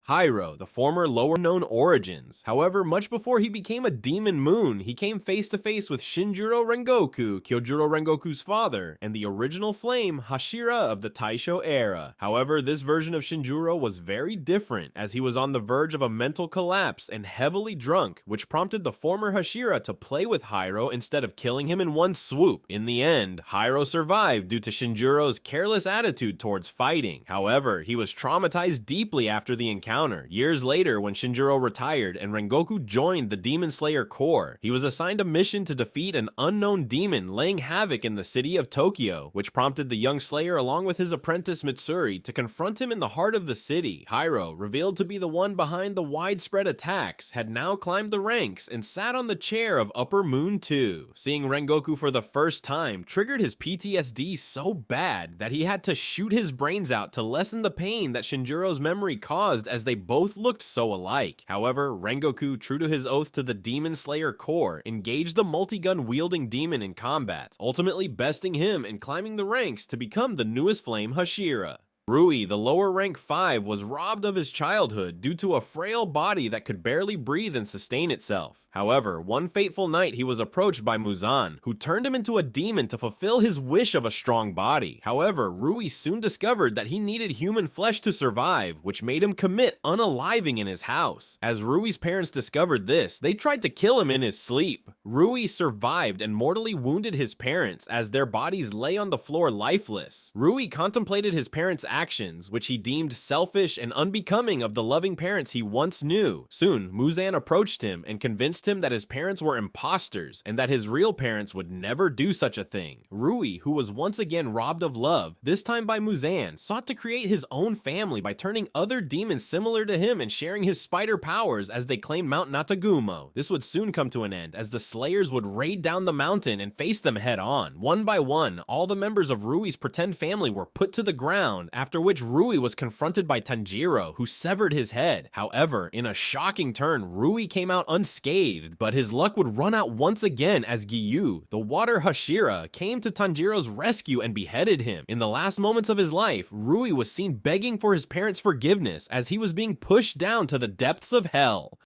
Hairo, the former lower-known origins. However, much before he became a demon moon, he came face-to-face with Shinjuro Rengoku, Kyojuro Rengoku's father, and the original flame, Hashira of the Taisho era. However, this version of Shinjuro was very different, as he was on the verge of a mental collapse and heavily drunk, which prompted the former Hashira to play with Hairo instead of killing him in one swoop. In the end, Hairo survived due to Shinjuro's careless attitude towards fighting. However, he was traumatized deeply after the encounter. Years later, when Shinjuro retired and Rengoku joined the Demon Slayer Corps, he was assigned a mission to defeat an unknown demon laying havoc in the city of Tokyo, which prompted the young Slayer along with his apprentice Mitsuri to confront him in the heart of the city. Hairo, revealed to be the one behind the widespread attacks, had now climbed the ranks and sat on the chair of Upper Moon 2. Seeing Rengoku for the first time triggered his PTSD so bad that he had to shoot his brains out to lessen the pain that Shinjuro's memory caused, as they both looked so alike. However, Rengoku, true to his oath to the Demon Slayer Corps, engaged the multi-gun wielding demon in combat, ultimately besting him and climbing the ranks to become the newest flame Hashira. Rui, the lower rank 5, was robbed of his childhood due to a frail body that could barely breathe and sustain itself. However, one fateful night he was approached by Muzan, who turned him into a demon to fulfill his wish of a strong body. However, Rui soon discovered that he needed human flesh to survive, which made him commit unaliving in his house. As Rui's parents discovered this, they tried to kill him in his sleep. Rui survived and mortally wounded his parents as their bodies lay on the floor lifeless. Rui contemplated his parents' actions, which he deemed selfish and unbecoming of the loving parents he once knew. Soon, Muzan approached him and convinced him that his parents were imposters and that his real parents would never do such a thing. Rui, who was once again robbed of love, this time by Muzan, sought to create his own family by turning other demons similar to him and sharing his spider powers as they claimed Mount Natagumo. This would soon come to an end as the Slayers would raid down the mountain and face them head on. One by one, all the members of Rui's pretend family were put to the ground, after which Rui was confronted by Tanjiro, who severed his head. However, in a shocking turn, Rui came out unscathed, but his luck would run out once again as Gyu, the water Hashira, came to Tanjiro's rescue and beheaded him. In the last moments of his life, Rui was seen begging for his parents' forgiveness as he was being pushed down to the depths of hell.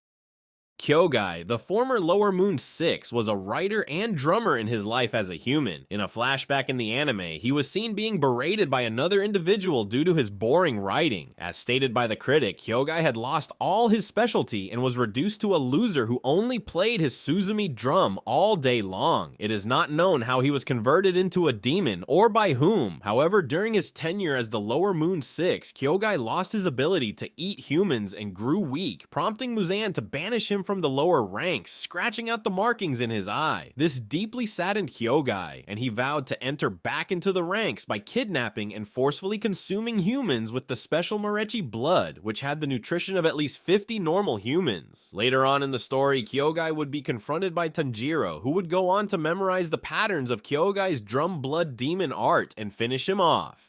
Kyogai, the former Lower Moon 6, was a writer and drummer in his life as a human. In a flashback in the anime, he was seen being berated by another individual due to his boring writing. As stated by the critic, Kyogai had lost all his specialty and was reduced to a loser who only played his Suzumi drum all day long. It is not known how he was converted into a demon or by whom. However, during his tenure as the Lower Moon 6, Kyogai lost his ability to eat humans and grew weak, prompting Muzan to banish him from the lower ranks, scratching out the markings in his eye. This deeply saddened Kyogai, and he vowed to enter back into the ranks by kidnapping and forcefully consuming humans with the special Morechi blood, which had the nutrition of at least 50 normal humans. Later on in the story, Kyogai would be confronted by Tanjiro, who would go on to memorize the patterns of Kyogai's drum blood demon art and finish him off.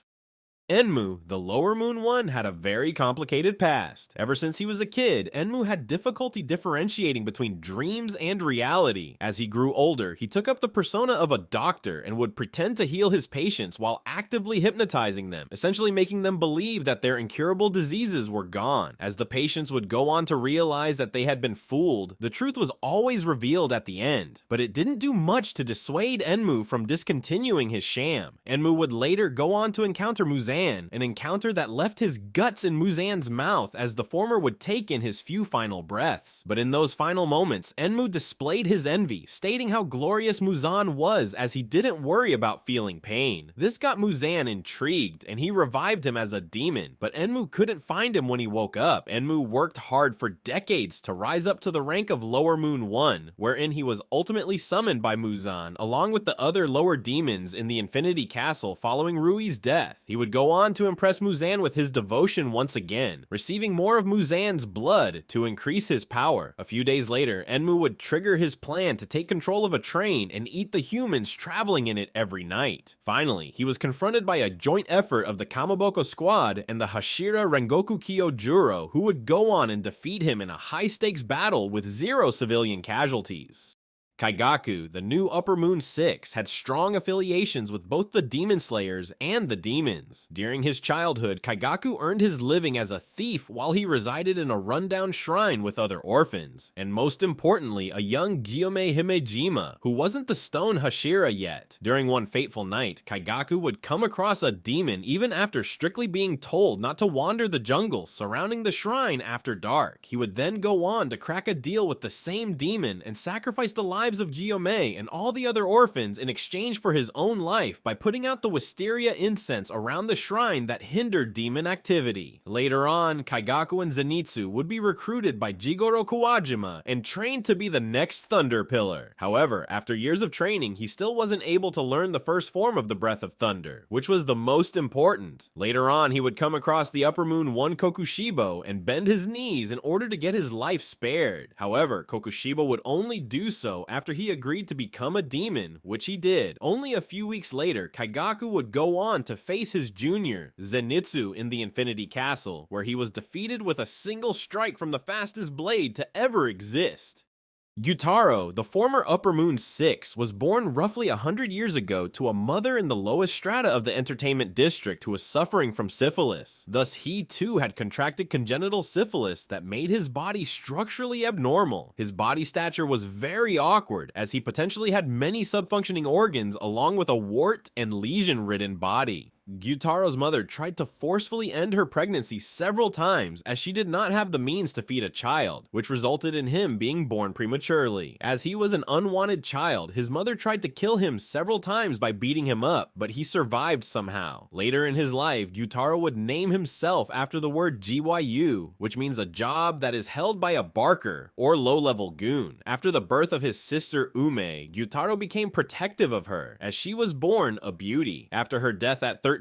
Enmu, the Lower Moon 1, had a very complicated past. Ever since he was a kid, Enmu had difficulty differentiating between dreams and reality. As he grew older, he took up the persona of a doctor and would pretend to heal his patients while actively hypnotizing them, essentially making them believe that their incurable diseases were gone. As the patients would go on to realize that they had been fooled, the truth was always revealed at the end, but it didn't do much to dissuade Enmu from discontinuing his sham. Enmu would later go on to encounter Muzan, an encounter that left his guts in Muzan's mouth as the former would take in his few final breaths. But in those final moments, Enmu displayed his envy, stating how glorious Muzan was as he didn't worry about feeling pain. This got Muzan intrigued, and he revived him as a demon, but Enmu couldn't find him when he woke up. Enmu worked hard for decades to rise up to the rank of Lower Moon 1, wherein he was ultimately summoned by Muzan, along with the other lower demons in the Infinity Castle following Rui's death. He would go on to impress Muzan with his devotion once again, receiving more of Muzan's blood to increase his power. A few days later, Enmu would trigger his plan to take control of a train and eat the humans traveling in it every night. Finally, he was confronted by a joint effort of the Kamaboko squad and the Hashira Rengoku Kyojuro, who would go on and defeat him in a high-stakes battle with 0 civilian casualties. Kaigaku, the new Upper Moon 6, had strong affiliations with both the Demon Slayers and the demons. During his childhood, Kaigaku earned his living as a thief while he resided in a rundown shrine with other orphans, and most importantly, a young Gyume Himejima, who wasn't the stone Hashira yet. During one fateful night, Kaigaku would come across a demon even after strictly being told not to wander the jungle surrounding the shrine after dark. He would then go on to crack a deal with the same demon and sacrifice the lives of Gyume and all the other orphans in exchange for his own life by putting out the wisteria incense around the shrine that hindered demon activity. Later on, Kaigaku and Zenitsu would be recruited by Jigoro Kawajima and trained to be the next Thunder Pillar. However, after years of training, he still wasn't able to learn the first form of the Breath of Thunder, which was the most important. Later on, he would come across the Upper Moon 1 Kokushibo and bend his knees in order to get his life spared. However, Kokushibo would only do so after he agreed to become a demon, which he did. Only a few weeks later, Kaigaku would go on to face his junior, Zenitsu, in the Infinity Castle, where he was defeated with a single strike from the fastest blade to ever exist. Gyutaro, the former Upper Moon 6, was born roughly 100 years ago to a mother in the lowest strata of the entertainment district who was suffering from syphilis. Thus, he too had contracted congenital syphilis that made his body structurally abnormal. His body stature was very awkward, as he potentially had many subfunctioning organs along with a wart and lesion-ridden body. Gyutaro's mother tried to forcefully end her pregnancy several times as she did not have the means to feed a child, which resulted in him being born prematurely. As he was an unwanted child, his mother tried to kill him several times by beating him up, but he survived somehow. Later in his life, Gyutaro would name himself after the word GYU, which means a job that is held by a barker or low-level goon. After the birth of his sister Ubume, Gyutaro became protective of her, as she was born a beauty. After her death at 13,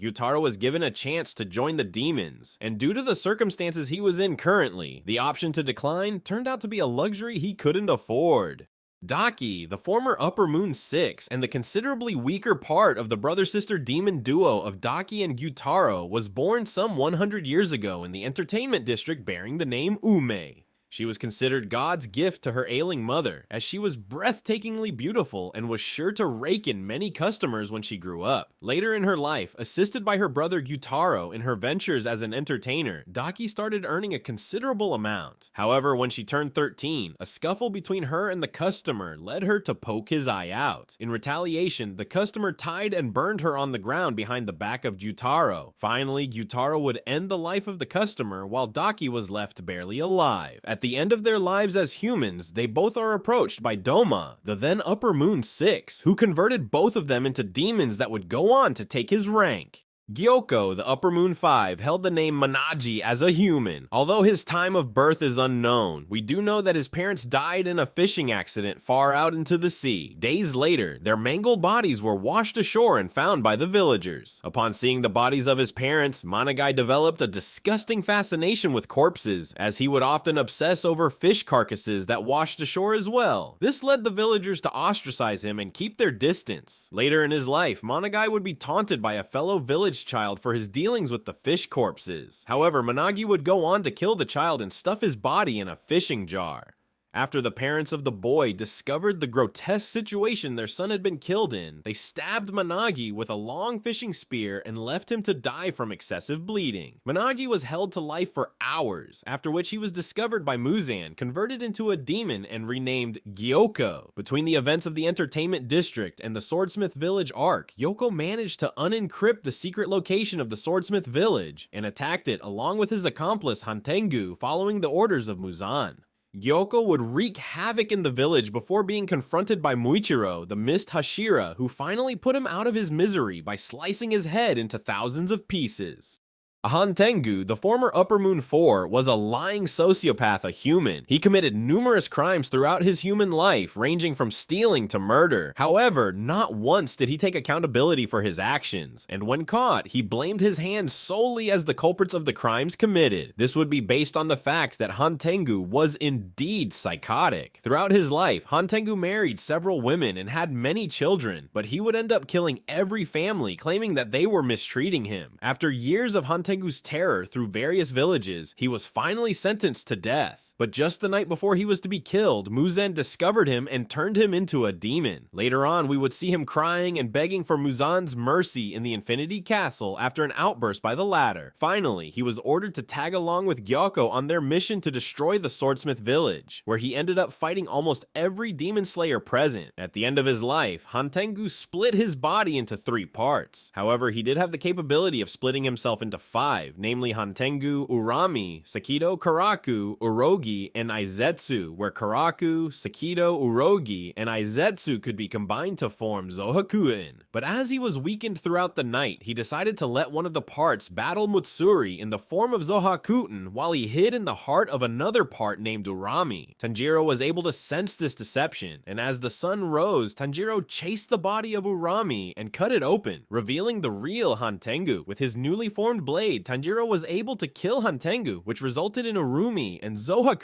Gyutaro was given a chance to join the demons, and due to the circumstances he was in currently, the option to decline turned out to be a luxury he couldn't afford. Daki, the former Upper Moon 6 and the considerably weaker part of the brother-sister demon duo of Daki and Gyutaro, was born some 100 years ago in the entertainment district bearing the name Ubume. She was considered God's gift to her ailing mother, as she was breathtakingly beautiful and was sure to rake in many customers when she grew up. Later in her life, assisted by her brother Gyutaro in her ventures as an entertainer, Daki started earning a considerable amount. However, when she turned 13, a scuffle between her and the customer led her to poke his eye out. In retaliation, the customer tied and burned her on the ground behind the back of Gyutaro. Finally, Gyutaro would end the life of the customer while Daki was left barely alive. At the end of their lives as humans, they both are approached by Doma, the then Upper Moon 6, who converted both of them into demons that would go on to take his rank. Gyoko, the Upper Moon 5, held the name Manaji as a human. Although his time of birth is unknown, we do know that his parents died in a fishing accident far out into the sea. Days later, their mangled bodies were washed ashore and found by the villagers. Upon seeing the bodies of his parents, Managai developed a disgusting fascination with corpses, as he would often obsess over fish carcasses that washed ashore as well. This led the villagers to ostracize him and keep their distance. Later in his life, Managai would be taunted by a fellow village child for his dealings with the fish corpses. However, Managi would go on to kill the child and stuff his body in a fishing jar. After the parents of the boy discovered the grotesque situation their son had been killed in, they stabbed Managi with a long fishing spear and left him to die from excessive bleeding. Managi was held to life for hours, after which he was discovered by Muzan, converted into a demon and renamed Gyoko. Between the events of the entertainment district and the Swordsmith Village arc, Gyoko managed to unencrypt the secret location of the Swordsmith Village and attacked it along with his accomplice Hantengu, following the orders of Muzan. Gyoko would wreak havoc in the village before being confronted by Muichiro, the Mist Hashira, who finally put him out of his misery by slicing his head into thousands of pieces. Hantengu, the former Upper Moon 4, was a lying sociopath, a human. He committed numerous crimes throughout his human life, ranging from stealing to murder. However, not once did he take accountability for his actions, and when caught, he blamed his hands solely as the culprits of the crimes committed. This would be based on the fact that Hantengu was indeed psychotic. Throughout his life, Hantengu married several women and had many children, but he would end up killing every family, claiming that they were mistreating him. After years of Hantengu Hantengu's terror through various villages, he was finally sentenced to death. But just the night before he was to be killed, Muzan discovered him and turned him into a demon. Later on, we would see him crying and begging for Muzan's mercy in the Infinity Castle after an outburst by the latter. Finally, he was ordered to tag along with Gyoko on their mission to destroy the Swordsmith village, where he ended up fighting almost every demon slayer present. At the end of his life, Hantengu split his body into 3 parts. However, he did have the capability of splitting himself into 5, namely Hantengu, Urami, Sakido, Karaku, Urogi, and Aizetsu, where Karaku, Sakido, Urogi, and Aizetsu could be combined to form Zohakuen. But as he was weakened throughout the night, he decided to let one of the parts battle Mutsuri in the form of Zohakuten while he hid in the heart of another part named Urami. Tanjiro was able to sense this deception, and as the sun rose, Tanjiro chased the body of Urami and cut it open, revealing the real Hantengu. With his newly formed blade, Tanjiro was able to kill Hantengu, which resulted in Urumi and Zohakuten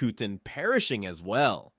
perishing as well.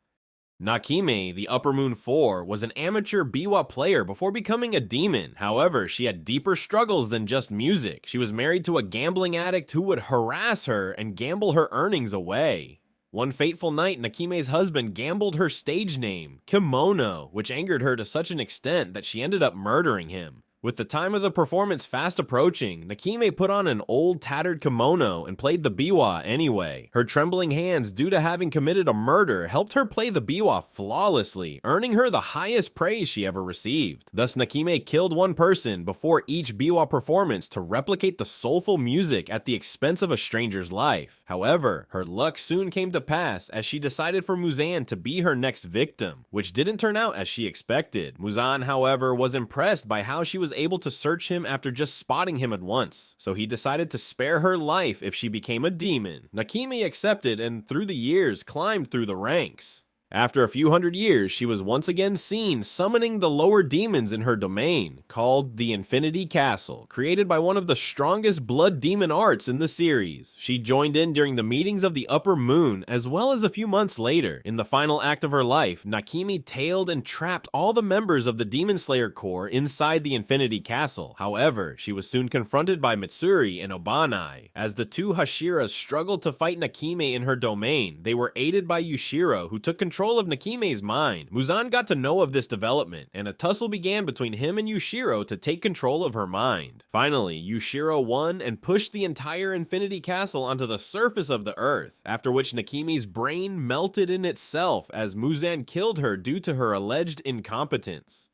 Nakime, the Upper Moon 4, was an amateur biwa player before becoming a demon. However, she had deeper struggles than just music. She was married to a gambling addict who would harass her and gamble her earnings away. One fateful night, Nakime's husband gambled her stage name, Kimono, which angered her to such an extent that she ended up murdering him. With the time of the performance fast approaching, Nakime put on an old tattered kimono and played the biwa anyway. Her trembling hands due to having committed a murder helped her play the biwa flawlessly, earning her the highest praise she ever received. Thus Nakime killed one person before each biwa performance to replicate the soulful music at the expense of a stranger's life. However, her luck soon came to pass as she decided for Muzan to be her next victim, which didn't turn out as she expected. Muzan, however, was impressed by how she was able to search him after just spotting him at once, so he decided to spare her life if she became a demon. Nakime accepted and through the years climbed through the ranks. After a few hundred years, she was once again seen summoning the lower demons in her domain, called the Infinity Castle, created by one of the strongest blood demon arts in the series. She joined in during the meetings of the Upper Moon, as well as a few months later. In the final act of her life, Nakime tailed and trapped all the members of the Demon Slayer Corps inside the Infinity Castle. However, she was soon confronted by Mitsuri and Obanai. As the two Hashiras struggled to fight Nakime in her domain, they were aided by Yushiro, who took control of Nakime's mind. Muzan got to know of this development, and a tussle began between him and Yushiro to take control of her mind. Finally, Yushiro won and pushed the entire Infinity Castle onto the surface of the earth, after which Nakime's brain melted in itself as Muzan killed her due to her alleged incompetence.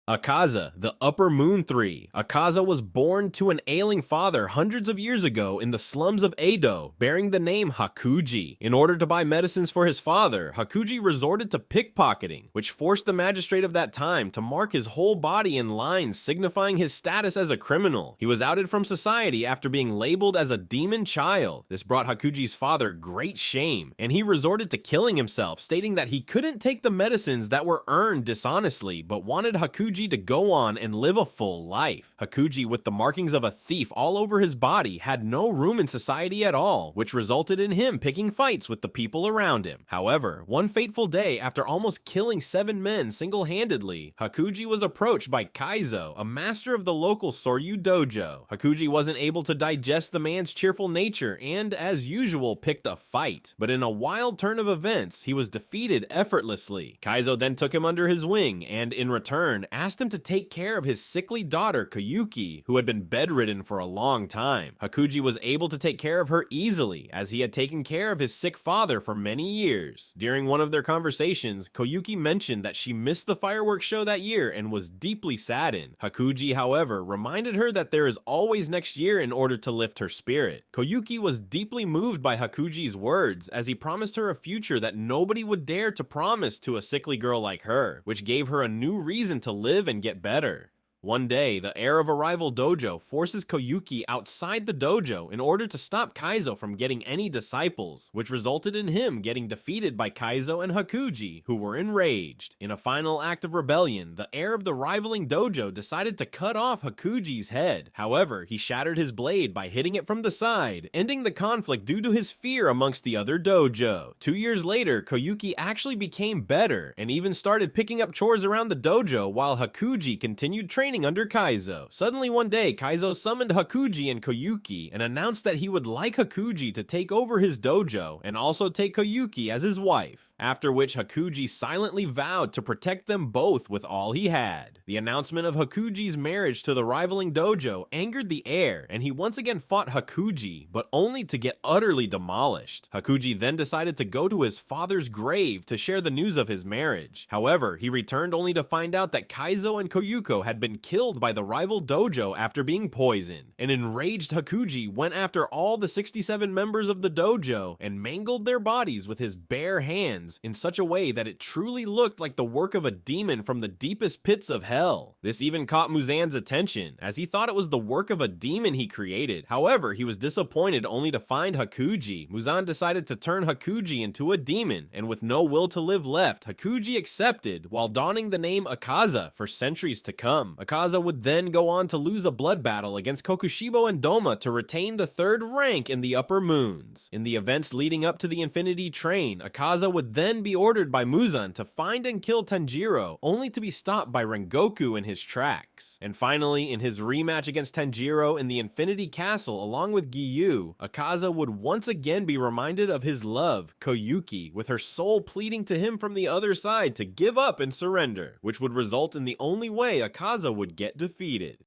Akaza, the Upper Moon 3. Akaza was born to an ailing father hundreds of years ago in the slums of Edo, bearing the name Hakuji. In order to buy medicines for his father, Hakuji resorted to pickpocketing, which forced the magistrate of that time to mark his whole body in lines signifying his status as a criminal. He was outed from society after being labeled as a demon child. This brought Hakuji's father great shame, and he resorted to killing himself, stating that he couldn't take the medicines that were earned dishonestly, but wanted Hakuji to go on and live a full life. Hakuji, with the markings of a thief all over his body, had no room in society at all, which resulted in him picking fights with the people around him. However, one fateful day, after almost killing 7 men single-handedly, Hakuji was approached by Kaizo, a master of the local Soryu dojo. Hakuji wasn't able to digest the man's cheerful nature and, as usual, picked a fight. But in a wild turn of events, he was defeated effortlessly. Kaizo then took him under his wing and, in return, asked him to take care of his sickly daughter Koyuki, who had been bedridden for a long time. Hakuji was able to take care of her easily, as he had taken care of his sick father for many years. During one of their conversations, Koyuki mentioned that she missed the fireworks show that year and was deeply saddened. Hakuji, however, reminded her that there is always next year in order to lift her spirit. Koyuki was deeply moved by Hakuji's words, as he promised her a future that nobody would dare to promise to a sickly girl like her, which gave her a new reason to live and get better. One day, the heir of a rival dojo forces Koyuki outside the dojo in order to stop Kaizo from getting any disciples, which resulted in him getting defeated by Kaizo and Hakuji, who were enraged. In a final act of rebellion, the heir of the rivaling dojo decided to cut off Hakuji's head. However, he shattered his blade by hitting it from the side, ending the conflict due to his fear amongst the other dojo. 2 years later, Koyuki actually became better, and even started picking up chores around the dojo while Hakuji continued training training under Kaizo. Suddenly one day, Kaizo summoned Hakuji and Koyuki and announced that he would like Hakuji to take over his dojo and also take Koyuki as his wife, after which Hakuji silently vowed to protect them both with all he had. The announcement of Hakuji's marriage to the rivaling dojo angered the heir, and he once again fought Hakuji, but only to get utterly demolished. Hakuji then decided to go to his father's grave to share the news of his marriage. However, he returned only to find out that Kaizo and Koyuko had been killed by the rival dojo after being poisoned. An enraged Hakuji went after all the 67 members of the dojo and mangled their bodies with his bare hands in such a way that it truly looked like the work of a demon from the deepest pits of hell. This even caught Muzan's attention, as he thought it was the work of a demon he created. However, he was disappointed only to find Hakuji. Muzan decided to turn Hakuji into a demon, and with no will to live left, Hakuji accepted while donning the name Akaza for centuries to come. Akaza would then go on to lose a blood battle against Kokushibo and Doma to retain the 3rd rank in the upper moons. In the events leading up to the Infinity Train, Akaza would then be ordered by Muzan to find and kill Tanjiro, only to be stopped by Rengoku in his tracks. And finally, in his rematch against Tanjiro in the Infinity Castle along with Giyu, Akaza would once again be reminded of his love, Koyuki, with her soul pleading to him from the other side to give up and surrender, which would result in the only way Akaza would get defeated.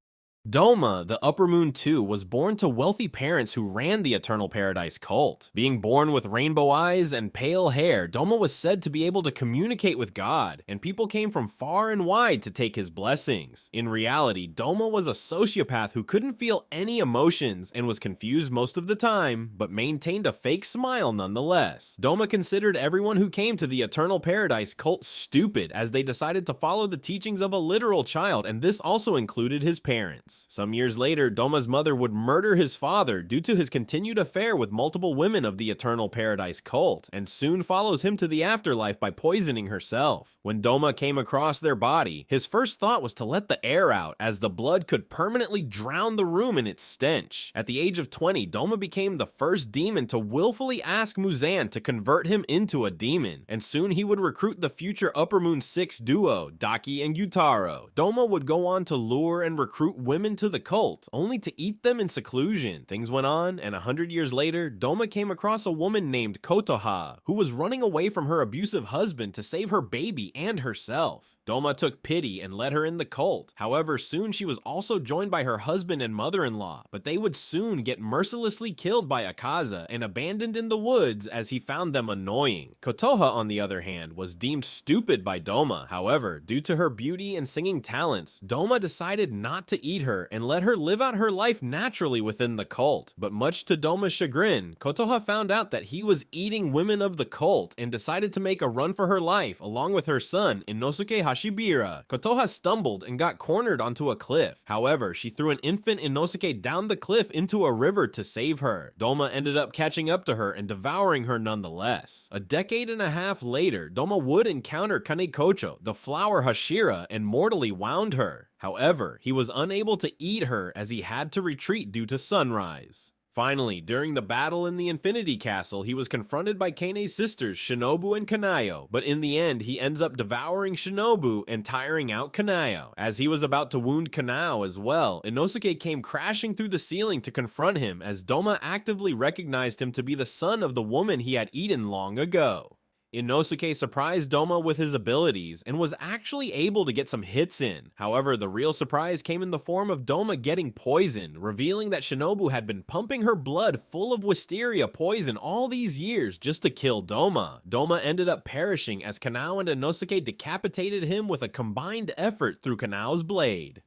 Doma, the Upper Moon 2, was born to wealthy parents who ran the Eternal Paradise cult. Being born with rainbow eyes and pale hair, Doma was said to be able to communicate with God, and people came from far and wide to take his blessings. In reality, Doma was a sociopath who couldn't feel any emotions and was confused most of the time, but maintained a fake smile nonetheless. Doma considered everyone who came to the Eternal Paradise cult stupid, as they decided to follow the teachings of a literal child, and this also included his parents. Some years later, Doma's mother would murder his father due to his continued affair with multiple women of the Eternal Paradise cult, and soon follows him to the afterlife by poisoning herself. When Doma came across their body, his first thought was to let the air out, as the blood could permanently drown the room in its stench. At the age of 20, Doma became the first demon to willfully ask Muzan to convert him into a demon, and soon he would recruit the future Upper Moon 6 duo, Daki and Gyutaro. Doma would go on to lure and recruit women to the cult, only to eat them in seclusion. Things went on, and 100 years later, Doma came across a woman named Kotoha, who was running away from her abusive husband to save her baby and herself. Doma took pity and let her in the cult. However, soon she was also joined by her husband and mother-in-law, but they would soon get mercilessly killed by Akaza and abandoned in the woods as he found them annoying. Kotoha, on the other hand, was deemed stupid by Doma. However, due to her beauty and singing talents, Doma decided not to eat her and let her live out her life naturally within the cult. But much to Doma's chagrin, Kotoha found out that he was eating women of the cult and decided to make a run for her life along with her son, Inosuke Hashibira. Kotoha stumbled and got cornered onto a cliff. However, she threw an infant Inosuke down the cliff into a river to save her. Doma ended up catching up to her and devouring her nonetheless. A decade and a half later, Doma would encounter Kanekocho, the flower Hashira, and mortally wound her. However, he was unable to eat her as he had to retreat due to sunrise. Finally, during the battle in the Infinity Castle, he was confronted by Kane's sisters, Shinobu and Kanayo, but in the end, he ends up devouring Shinobu and tiring out Kanayo. As he was about to wound Kanao as well, Inosuke came crashing through the ceiling to confront him, as Doma actively recognized him to be the son of the woman he had eaten long ago. Inosuke surprised Doma with his abilities and was actually able to get some hits in. However, the real surprise came in the form of Doma getting poisoned, revealing that Shinobu had been pumping her blood full of wisteria poison all these years just to kill Doma. Doma ended up perishing as Kanao and Inosuke decapitated him with a combined effort through Kanao's blade.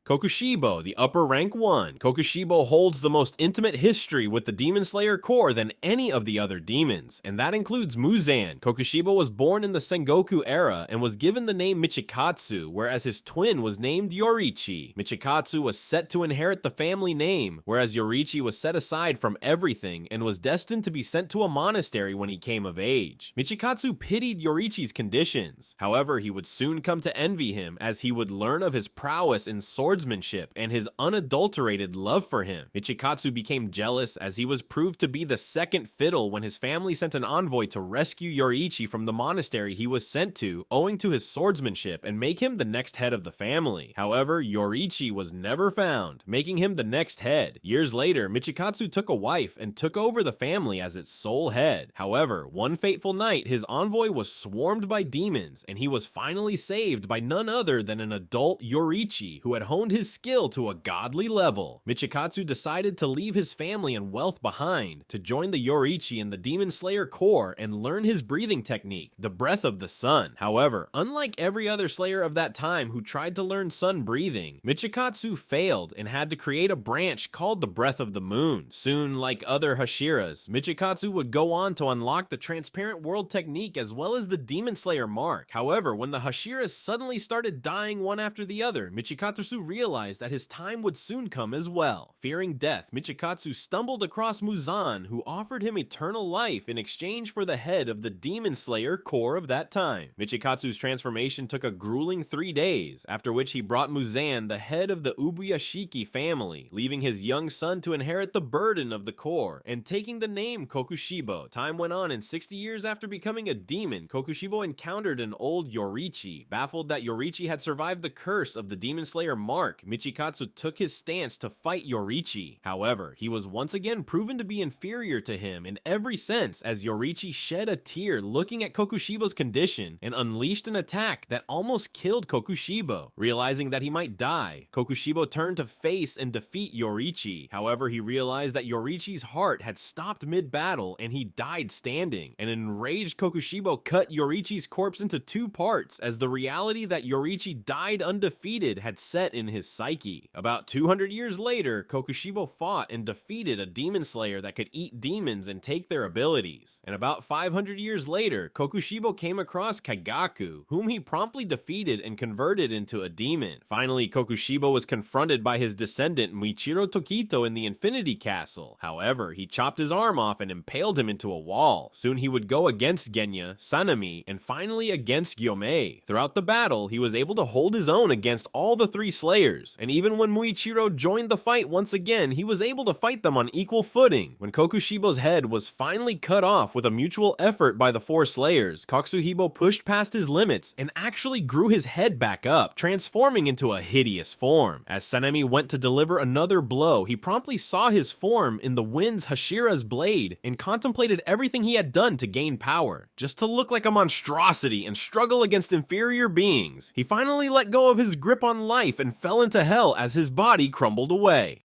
Kokushibo, the upper rank 1. Kokushibo holds the most intimate history with the Demon Slayer Corps than any of the other demons, and that includes Muzan. Kokushibo was born in the Sengoku era and was given the name Michikatsu, whereas his twin was named Yorichi. Michikatsu was set to inherit the family name, whereas Yorichi was set aside from everything and was destined to be sent to a monastery when he came of age. Michikatsu pitied Yorichi's conditions. However, he would soon come to envy him as he would learn of his prowess in sword swordsmanship and his unadulterated love for him. Michikatsu became jealous as he was proved to be the second fiddle when his family sent an envoy to rescue Yoriichi from the monastery he was sent to, owing to his swordsmanship, and make him the next head of the family. However, Yoriichi was never found, making him the next head. Years later, Michikatsu took a wife and took over the family as its sole head. However, one fateful night, his envoy was swarmed by demons, and he was finally saved by none other than an adult Yoriichi who had honed his skill to a godly level. Michikatsu decided to leave his family and wealth behind to join the Yoriichi in the Demon Slayer Corps and learn his breathing technique, the breath of the sun. However, unlike every other slayer of that time who tried to learn sun breathing, Michikatsu failed and had to create a branch called the breath of the moon. Soon, like other Hashiras, Michikatsu would go on to unlock the transparent world technique as well as the Demon Slayer mark. However, when the Hashiras suddenly started dying one after the other, Michikatsu realized that his time would soon come as well. Fearing death, Michikatsu stumbled across Muzan, who offered him eternal life in exchange for the head of the Demon Slayer Corps of that time. Michikatsu's transformation took a grueling 3 days, after which he brought Muzan the head of the Ubuyashiki family, leaving his young son to inherit the burden of the Corps, and taking the name Kokushibo. Time went on, and 60 years after becoming a demon, Kokushibo encountered an old Yoriichi. Baffled that Yoriichi had survived the curse of the Demon Slayer mark, Michikatsu took his stance to fight Yoriichi. However, he was once again proven to be inferior to him in every sense, as Yoriichi shed a tear looking at Kokushibo's condition and unleashed an attack that almost killed Kokushibo. Realizing that he might die, Kokushibo turned to face and defeat Yoriichi. However, he realized that Yoriichi's heart had stopped mid-battle and he died standing. An enraged Kokushibo cut Yoriichi's corpse into 2 parts, as the reality that Yoriichi died undefeated had set in his psyche. About 200 years later, Kokushibo fought and defeated a demon slayer that could eat demons and take their abilities. And about 500 years later, Kokushibo came across Kaigaku, whom he promptly defeated and converted into a demon. Finally, Kokushibo was confronted by his descendant Muichiro Tokito in the Infinity Castle. However, he chopped his arm off and impaled him into a wall. Soon he would go against Genya, Sanemi, and finally against Ubume. Throughout the battle, he was able to hold his own against all the 3 slayers, and even when Muichiro joined the fight once again, he was able to fight them on equal footing. When Kokushibo's head was finally cut off with a mutual effort by the 4 slayers, Kokushibou pushed past his limits and actually grew his head back up, transforming into a hideous form. As Sanemi went to deliver another blow, he promptly saw his form in the wind's Hashira's blade and contemplated everything he had done to gain power, just to look like a monstrosity and struggle against inferior beings. He finally let go of his grip on life and fell into hell as his body crumbled away.